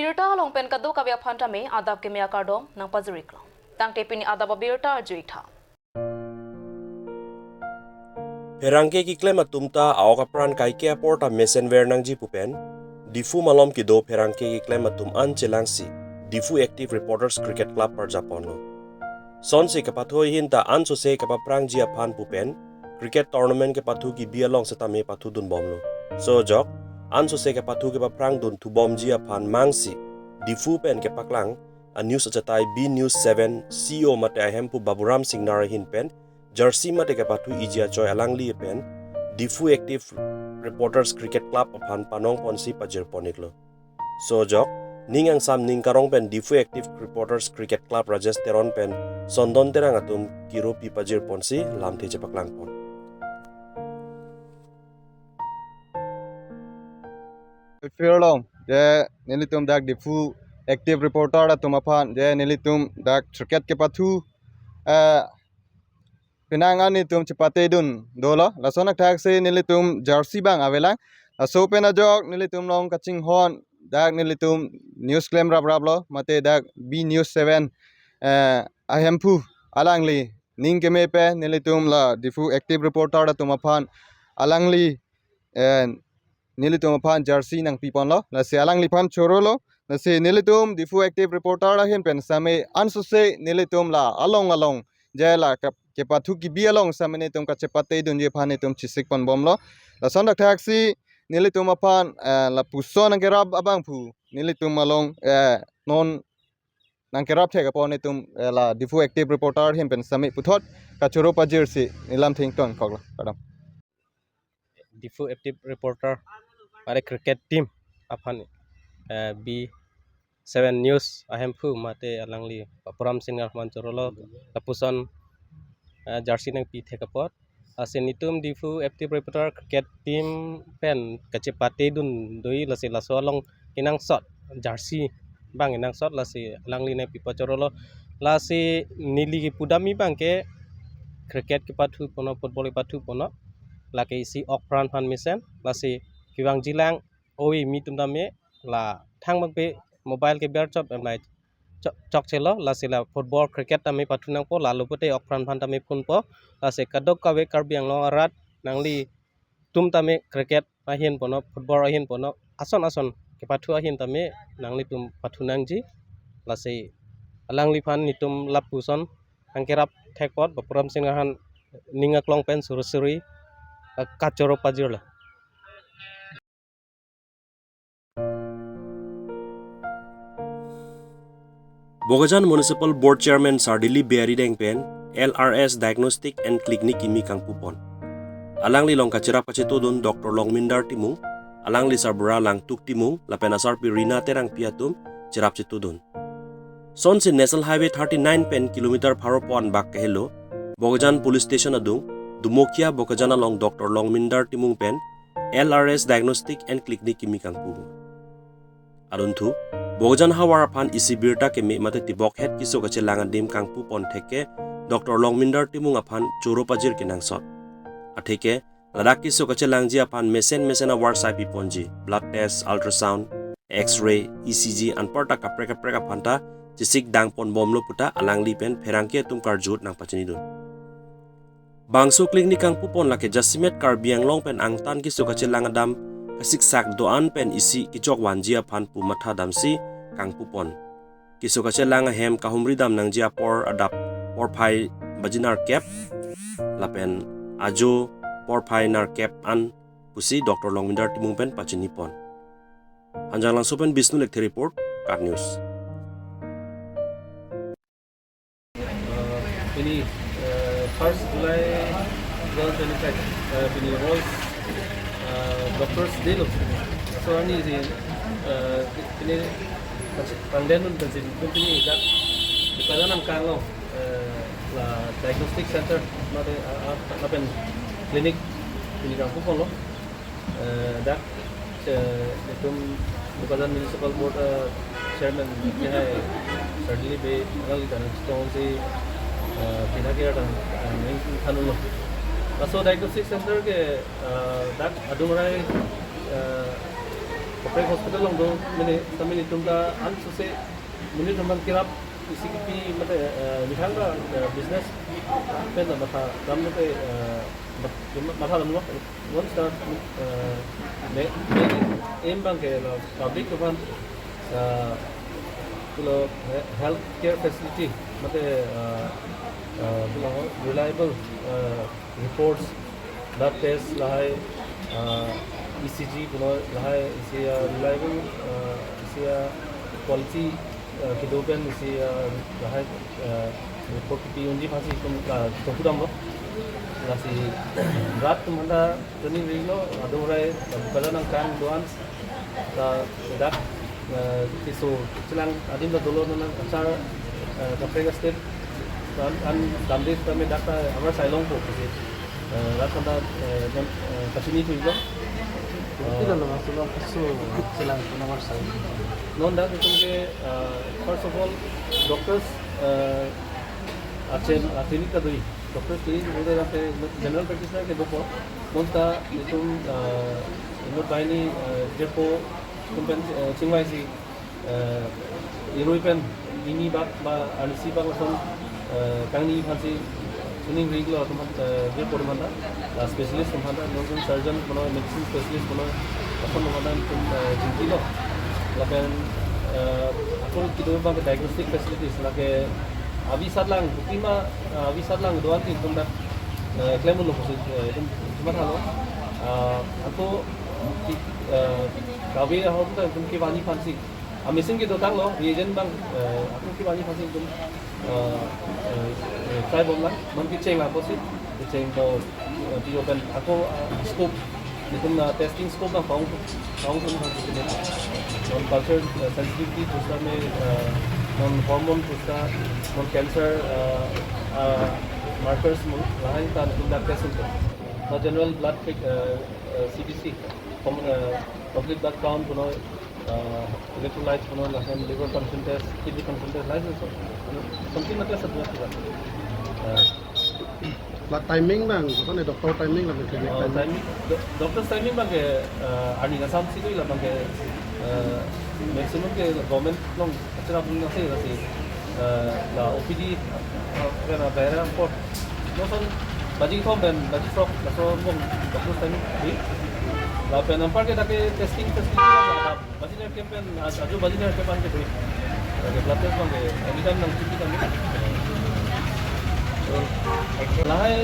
Birta longpen kadu kavya phantame adab ke mea kardom nang pazuriklo. Tang tepini adab birta juitha. Herangke ki klema tumta awka pran kai ke aporta mesenwer nang ji pupen difu malom ki do herangke ki klema tum an chelangsi difu active reporters cricket club par japono son se kapathoi hinta an so se kapaprang ji aphan pupen cricket tournament ke pathu ki bialong setame pathu dun bomlo so jok an so se kapathu ke paprang dun thu bom ji aphan mangsi difu pen ke paklang a news achatai b news 7 CEO mate hempu baburam singh narahin pen jersey mate ke pathu ijia choi alangli pen difu active reporters cricket club aphan panong ponsi pajir poniklo so jok ning ang sam ning karong pen difu active reporters cricket club rajesh teron pen sondon terang atum kiro pi pajir ponsi lamthi chepaklang pon Firlong je nilitum dak difu active reporter da tumapan je nilitum dak cricket ke pathu pinangan ni tum cepate dun dolo lasonak tak se nilitum jersey bang avelang so pena jok nilitum long kaching hon dak nilitum news claim rab lo mate dak b news 7 ahempu alangli ning ke mepe nilitum la difu active reporter da tumapan alangli nilitum aphan jersey nang pipon lo la se alang lipam choro lo la se nilitum difu active reporter la hen pen same anso se nilitum la along jela ke pathu ki bi along samene tum ka chepate dun je phane tum chisik pon bom lo la son dak taxi nilitum aphan la puson ang kerab abang phu nilitum along non nang kerab thega pon tum la difu active reporter hen pen same puthot ka choro pa jersey nilam thington khogla kadam difu active reporter mare cricket team aphan B7 news ahempu mate alangli papuram singar manchorolo tapuson jersey nang pi thekapot asenitum difu active reporter cricket team pen kacepate dun doi lasi lasolong inang shot jersey bang inang shot lasi alangli ne pi pachorolo lasi nili pudami bangke cricket ke pathu pono football ke pathu pono lake isi okpran phan misen lasi kiwang jilang oi mitum dame la thang bangpe mobile ke ber chop amlai chok chelo lasi la football cricket tame pathu nang po lalu pote okpran phan tame phun po lasi kadok kawe karbiang long arat nangli tum tame cricket ahin pono football ahin pono ason ke pathu ahin tame nangli tum pathu nangji lasi alangli phan nitum lapuson angkerap thekpot bapuram singahan ningak long pen surusuri kachoro pajirla Bogajan Municipal Board Chairman Sardili Bearideng Pen LRS Diagnostic and Clinic Kimi Kangpupon Alangli long kachirap kachitudun Dr. Longmindar Timung Alangli Sarbura lang tuk Timung lapenasar pirina terang piatum chirap chitudun Son si National Highway 39 pen kilometer pharopon bak kahelo Bogajan Police Station adung Dumokia Bokajana long Dr. Longmindar Timung pen LRS Diagnostic and Clinic Kimi Kangpupon Aruntu Bogajan hawar phan isi birta ke me mate tibok het kiso kache langan dim kangpu pon theke Dr. Longmindar Timung aphan choro pajir kinang sot atheke ladak kiso kache langji aphan mesen awar sai pi ponji blood test ultrasound x-ray ECG anparta kapre phanta chisik dang pon bomlo puta alangli pen pherangke tum karjut nang pachini dun bangso clinic kangpu pon lake jasimet karbiang long pen angtan kiso kache langadam kasik sak doan pen isi kichok wanjia phan pu matha damsi kangpupon kiso kache langa hem kahumri dam nang jia por adap por phai bajinar cap lapen ajo por phai nar cap an pusi Dr. Longmindar Timung pen pachini pon hanjang lang sopen Bisnu lekte report Kat News ini 1st July 2025 ini Royce Doctors Day loh. So ini si ini pandemon pensin ini dak di padanan kalau la diagnostic center mate apen klinik kampung pun loh dak itu bukan municipal board chairman ये है certainly be अलग ही तरह से पिना के नहीं खानों लोग So diagnostic center ke dak adumrai Corporate hospital long do mene tamini tumda an suse muni tumban kirap ICP mate mithanga business pen mata damne pe mata damno once that me aim bang ke public to ban health care facility mate reliable reports blood tests lahai ECG lahai isia reliable isia quality kedopen isia lahai report ki unji phasi tum tokudam lo nasi rat tumanda tani rilo adurai balanan kan doan dak tisu silang adim da dolo nan achar kaprenga step an damde tame dakta amar sailong po kisi rat tanda kasini tu ilo tidak loh masalah kasu silang nomor saya. non dak ke first of all doctors clinic ka doi doctors ki udah sampai general practitioner ke dopo monta itu inut baini jepo kumpen cingwai si iruipen ini bak ba anisi bak langsung kangni phansi suning regular teman jepo teman specialist teman non surgeon kono medicine specialist kono apa teman tum jingki lo lakan aku kita bang diagnostic facilities lagi avisat lang bukima avisat lang doan tin tum dak claim lo posit cuma halo aku kawe ho tum ki bani phansi mesin ki dotang lo reagent bang aku ki bani phansi tum try bom lah man ki cheng la posit cheng to di open aku scope itu testing scope bang paung tum non culture sensitivity pusta में non hormone pusta non cancer markers lain kan tindak test itu general blood CBC complete blood count electrolytes lain liver function test kidney function test lain so something मतलब सब juga Lah timing bang, bukan dokter timing lah klinik timing dokter timing bang ke ani ngasam situ lah bang ke maximum ke government long acara pun nasi lah OPD kerana daerah port noson bajing tom dan bajing frog laso mong dokter timing di lah pen nampar ke dake testing lah bajing campaign aju bajing campaign ke doi ke blood test bang ke anytime nang cuti kami lahai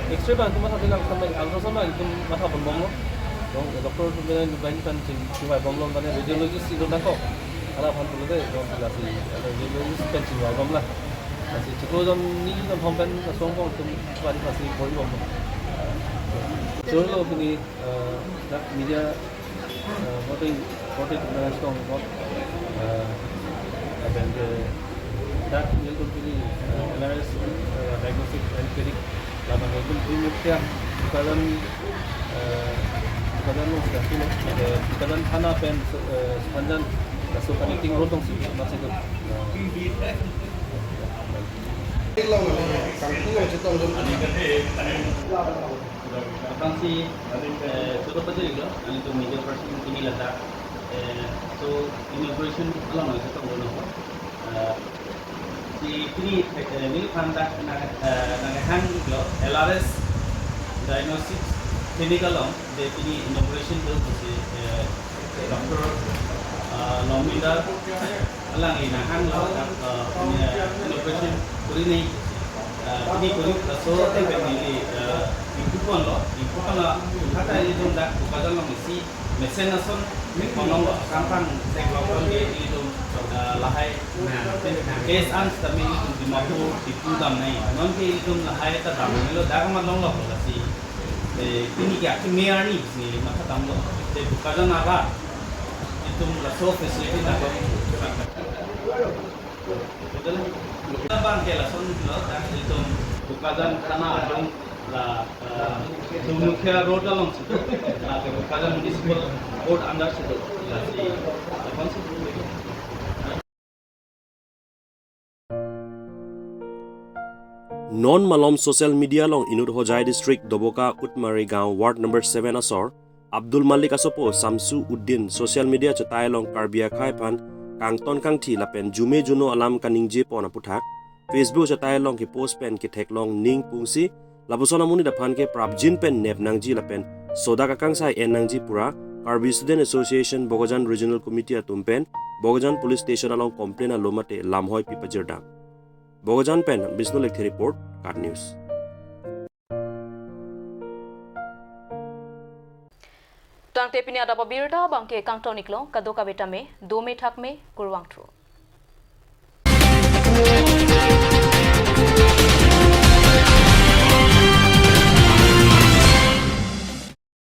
X-ray bang cuma satu lang sampai ultrasound bang itu mata bombong lo, dong dokter tu bilang banyak kan cuma bombong kan radiologis itu nangkok, kalau pun tu deh dong lagi radiologis kan cuma bombong lah, masih cukup dong ni dong pompen sombong tu cuma masih boleh bombong. Soalnya lo ini nak media voting dengan strong vote, apa yang dak itu pilih LRS diagnostic and clinic lama itu mulia bukan lo sudah pilih bukan hana pen sepanjang masuk connecting road dong sih masih itu Fransi sudah betul juga itu major person ini letak so immigration alam itu tak boleh si ini ini pandak nagahan juga LRS diagnostics clinical on de ini inauguration tu si doktor Longminder alang ini nagahan lo inauguration kuri ni ini kuri so tempat ini ikutkan lo kata ini tu dah bukan lo mesti mesin nason mengong lo kampang teknologi dia itu lahai case ans tapi di mahu di pudam naik non ke itu lahai tak tahu lo dah kamu long lo kasi ini ke aku mear ni ni maka tahu lo bukan apa itu lah so facility tak betul kita bang ke lah son lo dah itu bukan karena ada lah Mukhya road along situ bukan municipal board under situ lah si apa sih Non malom social media long inut hojai district doboka utmari gaon ward number 7 asor Abdul Malik asopo Samsu Uddin social media chatai long karbia khai phan kang ton kang thi lapen jume juno alam kaning je pona puthak Facebook chatai long ki post pen ki thek long ning pungsi labusona muni da phan ke prabjin pen nep nangji lapen soda ka kang sai en nangji pura Karbi Student Association Bogajan Regional Committee atumpen Bogajan Police Station along complain alomate lamhoi pipajerdam Bogajan pen Bisnu Lekthi report Card News Tang te pini ada babirda bangke kang toniklo kadoka betame 2 me thak me kurwang tru